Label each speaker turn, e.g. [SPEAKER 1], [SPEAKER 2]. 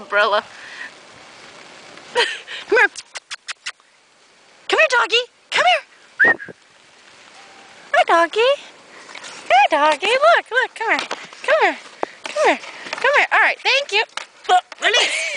[SPEAKER 1] umbrella. Come here. Come here, doggy. Come here. Hi, doggy. Hi, doggy. Look. Come here. Come here. Come here. All right. Thank you. Look, release.